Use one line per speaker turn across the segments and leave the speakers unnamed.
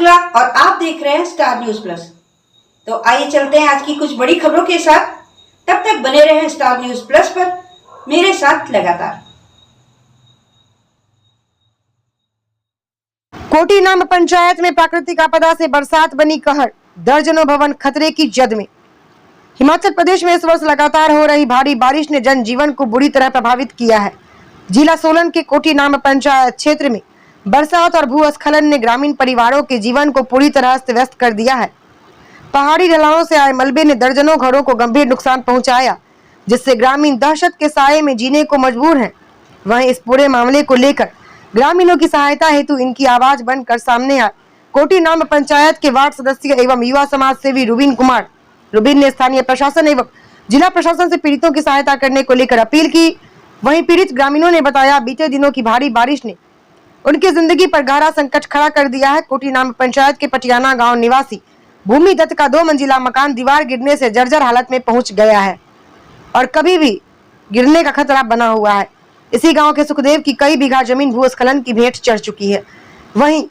शुक्ला और आप देख रहे हैं स्टार न्यूज प्लस। तो आइए चलते हैं आज की कुछ बड़ी खबरों के साथ। तब तक बने रहें स्टार न्यूज प्लस पर मेरे साथ लगातार।
कोटी नाम पंचायत में प्राकृतिक आपदा से बरसात बनी कहर, दर्जनों भवन खतरे की जद में। हिमाचल प्रदेश में इस वर्ष लगातार हो रही भारी बारिश ने जनजीवन को बुरी तरह प्रभावित किया है। जिला सोलन के कोटी नाम पंचायत क्षेत्र में बरसात और भूस्खलन ने ग्रामीण परिवारों के जीवन को पूरी तरह अस्त व्यस्त कर दिया है। पहाड़ी ढलानों से आए मलबे ने दर्जनों घरों को गंभीर नुकसान पहुंचाया, जिससे ग्रामीण दहशत के साये में जीने को मजबूर हैं। वहीं इस पूरे मामले को लेकर ग्रामीणों की सहायता हेतु इनकी आवाज बनकर सामने आए कोटी नाम पंचायत के वार्ड सदस्य एवं युवा समाज सेवी रुबिन कुमार। रुबिन ने स्थानीय प्रशासन एवं जिला प्रशासन से पीड़ितों की सहायता करने को लेकर अपील की। वहीं पीड़ित ग्रामीणों ने बताया, बीते दिनों की भारी बारिश ने उनकी जिंदगी पर गहरा संकट खड़ा कर दिया है। कोटी नाम पंचायत के पटियाना गांव निवासी भूमि दत्त का 2 मंजिला मकान दीवार गिरने से जर्जर हालत में पहुंच गया है और कभी भी गिरने का खतरा बना हुआ है। इसी गांव के सुखदेव की कई बीघा जमीन भूस्खलन की भेंट चढ़ चुकी है। वहीं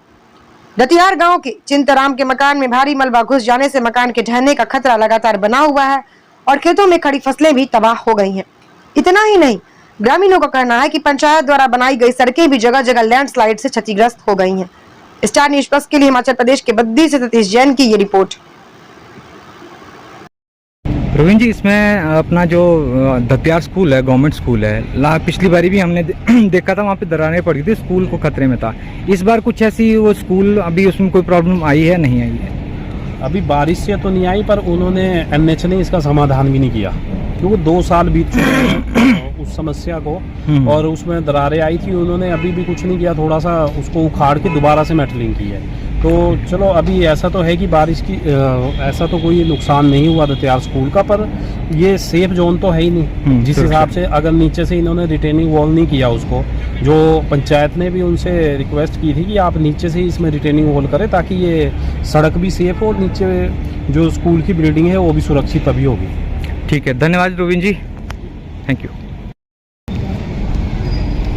दतियार गांव के चिंताराम के मकान में भारी मलबा घुस जाने से मकान के ढहने का खतरा लगातार बना हुआ है और खेतों में खड़ी फसलें भी तबाह हो गई हैं। इतना ही नहीं, ग्रामीणों का कहना है कि पंचायत द्वारा बनाई गई सड़कें भी जगह जगह लैंडस्लाइड से क्षतिग्रस्त हो गई हैं। स्टार न्यूज प्लस के लिए हिमाचल प्रदेश के बद्दी से सतीश जैन की ये रिपोर्ट।
रोविन जी, इसमें अपना जो दतियार स्कूल है, गवर्नमेंट स्कूल है, पिछली बारी भी हमने देखा था, वहाँ पे दरारें पड़ गई थी, स्कूल को खतरे में था। इस बार कुछ ऐसी वो स्कूल अभी उसमें कोई प्रॉब्लम आई है, नहीं आई है?
अभी बारिश से तो नहीं आई, पर उन्होंने एनएच ने इसका समाधान भी नहीं किया, क्योंकि 2 साल बीत चुके हैं उस समस्या को और उसमें दरारें आई थी, उन्होंने अभी भी कुछ नहीं किया। थोड़ा सा उसको उखाड़ के दोबारा से मेटलिंग की है। तो चलो, अभी ऐसा तो है कि बारिश की ऐसा तो कोई नुकसान नहीं हुआ दतियार स्कूल का, पर ये सेफ जोन तो है ही नहीं। जिस हिसाब से अगर नीचे से इन्होंने रिटेनिंग वॉल नहीं किया, उसको जो पंचायत ने भी उनसे रिक्वेस्ट की थी कि आप नीचे से इसमें रिटेनिंग वॉल करें ताकि ये सड़क भी सेफ हो और नीचे जो स्कूल की बिल्डिंग है वो भी सुरक्षित तभी होगी।
ठीक है, धन्यवाद रोविन जी, थैंक यू।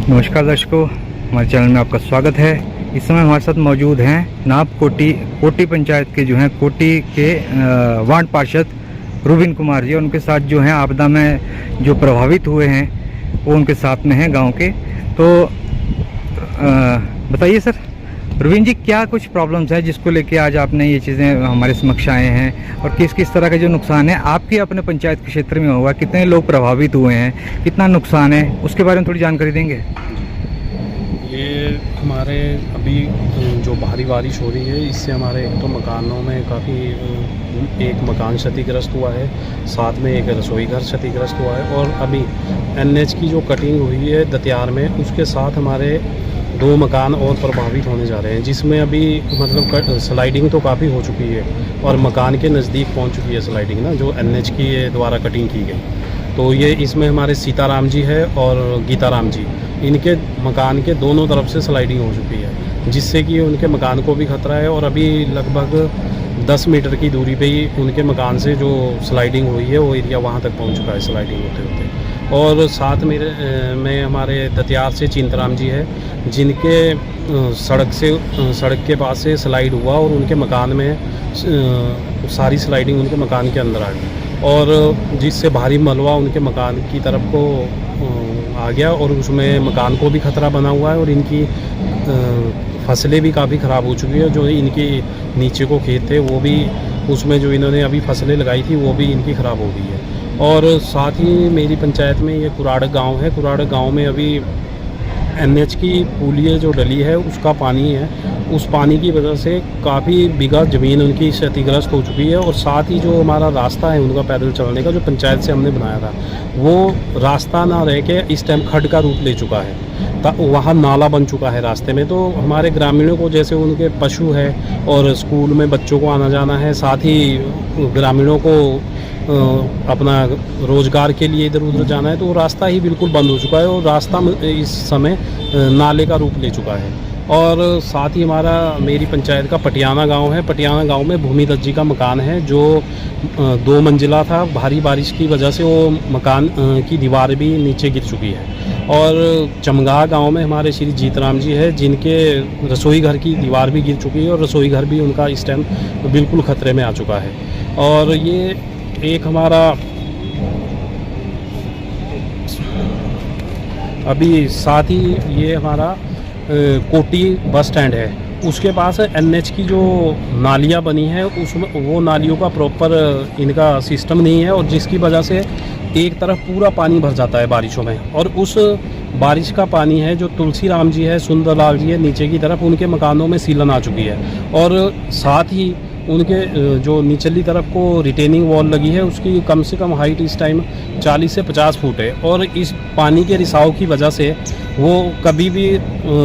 नमस्कार दर्शकों, हमारे चैनल में आपका स्वागत है। इस समय हमारे साथ मौजूद हैं नाब कोटी पंचायत के जो हैं कोटी के वार्ड पार्षद रुबिन कुमार जी, और उनके साथ जो हैं आपदा में जो प्रभावित हुए हैं वो उनके साथ में हैं गांव के। तो बताइए सर रुबिन जी, क्या कुछ प्रॉब्लम्स है जिसको लेके आज आपने ये चीज़ें हमारे समक्ष आए हैं, और किस किस तरह का जो नुकसान है आपके अपने पंचायत के क्षेत्र में हुआ, कितने लोग प्रभावित हुए हैं, कितना नुकसान है, उसके बारे में थोड़ी जानकारी देंगे?
ये हमारे अभी जो भारी बारिश हो रही है, इससे हमारे एक तो मकानों में काफ़ी एक मकान क्षतिग्रस्त हुआ है, साथ में एक रसोई घर क्षतिग्रस्त हुआ है, और अभी एनएच की जो कटिंग हुई है दतियार में, उसके साथ हमारे 2 मकान और प्रभावित होने जा रहे हैं, जिसमें अभी मतलब स्लाइडिंग तो काफ़ी हो चुकी है और मकान के नज़दीक पहुंच चुकी है स्लाइडिंग ना, जो एनएच की द्वारा कटिंग की गई। तो ये इसमें हमारे सीताराम जी है और गीताराम जी, इनके मकान के दोनों तरफ से स्लाइडिंग हो चुकी है, जिससे कि उनके मकान को भी खतरा है। और अभी लगभग 10 मीटर की दूरी पे ही उनके मकान से जो स्लाइडिंग हुई है वो एरिया वहाँ तक पहुँच चुका है स्लाइडिंग होते होते। और साथ में हमारे दतियार से चिंताराम जी है, जिनके सड़क के पास से स्लाइड हुआ और उनके मकान में सारी स्लाइडिंग उनके मकान के अंदर आ गई, और जिससे भारी मलबा उनके मकान की तरफ को आ गया और उसमें मकान को भी खतरा बना हुआ है, और इनकी फसलें भी काफ़ी ख़राब हो चुकी है। जो इनके नीचे को खेत थे वो भी, उसमें जो इन्होंने अभी फसलें लगाई थी वो भी इनकी ख़राब हो गई है। और साथ ही मेरी पंचायत में ये कुराड़ गांव है, कुराड़ गांव में अभी एनएच की पुलिया जो डली है उसका पानी है, उस पानी की वजह से काफ़ी बीघा ज़मीन उनकी क्षतिग्रस्त हो चुकी है। और साथ ही जो हमारा रास्ता है उनका पैदल चलने का, जो पंचायत से हमने बनाया था, वो रास्ता ना रह के इस टाइम खड्ड का रूप ले चुका है, वहाँ नाला बन चुका है रास्ते में। तो हमारे ग्रामीणों को, जैसे उनके पशु है और स्कूल में बच्चों को आना जाना है, साथ ही ग्रामीणों को अपना रोज़गार के लिए इधर उधर जाना है, तो वो रास्ता ही बिल्कुल बंद हो चुका है और रास्ता इस समय नाले का रूप ले चुका है। और साथ ही हमारा मेरी पंचायत का पटियाना गांव है, पटियाना गांव में भूमि दत्त जी का मकान है, जो 2 मंजिला था। भारी बारिश की वजह से वो मकान की दीवार भी नीचे गिर चुकी है और चमगाह गांव में हमारे श्री जीतराम जी है, जिनके रसोई घर की दीवार भी गिर चुकी है और रसोई घर भी उनका इस टाइम बिल्कुल ख़तरे में आ चुका है। और ये एक हमारा अभी साथ ही ये हमारा कोटी बस स्टैंड है, उसके पास NH की जो नालियाँ बनी हैं उसमें वो नालियों का प्रॉपर इनका सिस्टम नहीं है, और जिसकी वजह से एक तरफ पूरा पानी भर जाता है बारिशों में। और उस बारिश का पानी है जो तुलसी राम जी है, सुंदरलाल जी है, नीचे की तरफ उनके मकानों में सीलन आ चुकी है। और साथ ही उनके जो निचली तरफ को रिटेनिंग वॉल लगी है उसकी कम से कम हाइट इस टाइम 40 से 50 फुट है, और इस पानी के रिसाव की वजह से वो कभी भी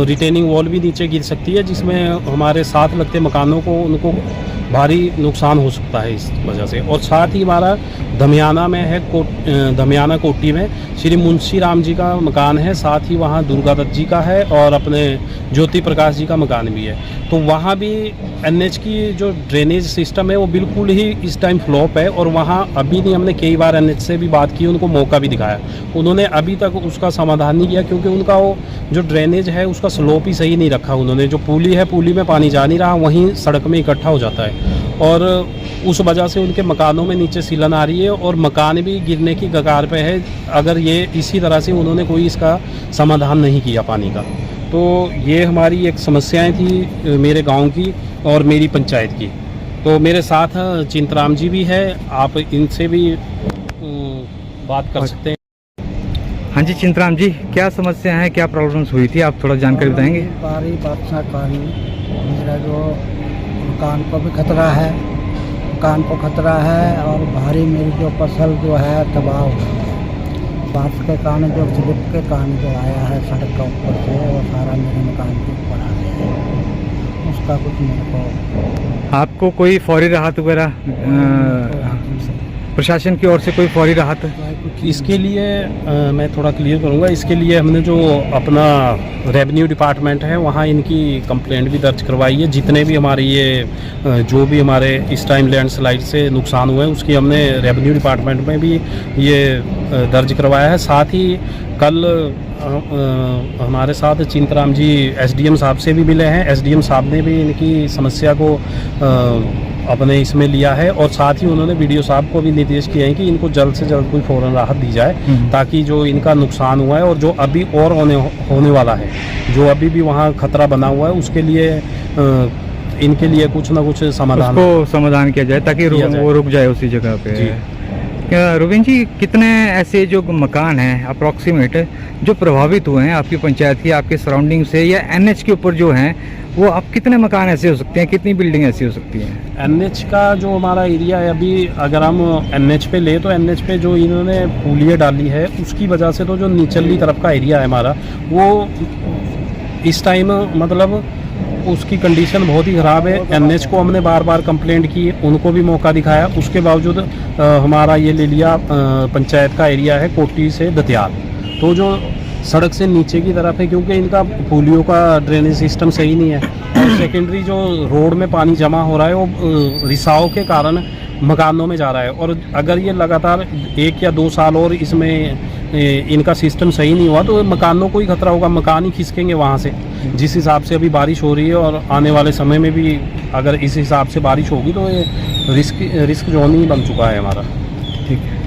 रिटेनिंग वॉल भी नीचे गिर सकती है, जिसमें हमारे साथ लगते मकानों को उनको भारी नुकसान हो सकता है इस वजह से। और साथ ही हमारा दमियाना में है दमियाना कोटी में श्री मुंशी राम जी का मकान है, साथ ही वहाँ दुर्गा दत्त जी का है और अपने ज्योति प्रकाश जी का मकान भी है। तो वहाँ भी NH की जो ड्रेनेज सिस्टम है वो बिल्कुल ही इस टाइम फ्लॉप है, और वहाँ अभी नहीं, हमने कई बार NH से भी बात की, उनको मौका भी दिखाया, उन्होंने अभी तक उसका समाधान नहीं किया, क्योंकि उनका वो जो ड्रेनेज है उसका स्लोप ही सही नहीं रखा उन्होंने। जो पुली है, पुली में पानी जा नहीं रहा, वहीं सड़क में इकट्ठा हो जाता है, और उस वजह से उनके मकानों में नीचे सीलन आ रही है और मकान भी गिरने की कगार पे है, अगर ये इसी तरह से उन्होंने कोई इसका समाधान नहीं किया पानी का। तो ये हमारी एक समस्याएं थी मेरे गांव की और मेरी पंचायत की। तो मेरे साथ चिंतराम जी भी है, आप इनसे भी बात कर सकते हैं।
हाँ जी चिंतराम जी, क्या समस्या है, क्या प्रॉब्लम्स हुई थी, आप थोड़ा जानकारी बताएंगे?
भारी बारिश कारण मेरा जो मकान को भी खतरा है, मकान को खतरा है, और भारी मेरी जो फसल जो है तबाह हो गई है। बारिश के कारण जो स्लिप के कारण जो आया है सड़क का ऊपर से, वो सारा मेरे मकान के ऊपर आ गया है। उसका कुछ मेरे को,
आपको कोई फौरी राहत वगैरह प्रशासन की ओर से कोई फौरी राहत?
इसके लिए मैं थोड़ा क्लियर करूंगा। इसके लिए हमने जो अपना रेवेन्यू डिपार्टमेंट है वहाँ इनकी कंप्लेंट भी दर्ज करवाई है। जितने भी हमारे ये जो भी हमारे इस टाइम लैंडस्लाइड से नुकसान हुए हैं उसकी हमने रेवेन्यू डिपार्टमेंट में भी ये दर्ज करवाया है। साथ ही कल हमारे साथ चिंतराम जी SDM साहब से भी मिले हैं। SDM साहब ने भी इनकी समस्या को अपने इसमें लिया है, और साथ ही उन्होंने BDO साहब को भी निर्देश किए हैं कि इनको जल्द से जल्द कोई फौरन राहत दी जाए, ताकि जो इनका नुकसान हुआ है और जो अभी और होने वाला है, जो अभी भी वहाँ खतरा बना हुआ है, उसके लिए इनके लिए कुछ ना कुछ
समाधान किया जाए, ताकि वो रुक जाए उसी जगह पे। रुबिन जी, कितने ऐसे जो मकान हैं अप्रॉक्सीमेट जो प्रभावित हुए हैं आपकी पंचायत की, आपके सराउंडिंग से, या NH के ऊपर जो हैं वो आप कितने मकान ऐसे हो सकते हैं, कितनी बिल्डिंग ऐसी हो सकती हैं?
NH का जो हमारा एरिया है, अभी अगर हम NH पे ले तो NH पे जो इन्होंने पुलिया डाली है उसकी वजह से तो जो निचली तरफ का एरिया है हमारा, वो इस टाइम मतलब उसकी कंडीशन बहुत ही ख़राब है। NH को हमने बार बार कंप्लेंट की, उनको भी मौका दिखाया, उसके बावजूद हमारा ये ले लिया पंचायत का एरिया है कोटी से दतियाल, तो जो सड़क से नीचे की तरफ है, क्योंकि इनका पुलियों का ड्रेनेज सिस्टम सही नहीं है, और सेकेंडरी जो रोड में पानी जमा हो रहा है वो रिसाव के कारण मकानों में जा रहा है। और अगर ये लगातार 1 या 2 साल और इसमें इनका सिस्टम सही नहीं हुआ तो मकानों को ही खतरा होगा, मकान ही खिसकेंगे वहाँ से। जिस हिसाब से अभी बारिश हो रही है और आने वाले समय में भी अगर इस हिसाब से बारिश होगी तो ये रिस्क जोन ही बन चुका है हमारा।
ठीक है।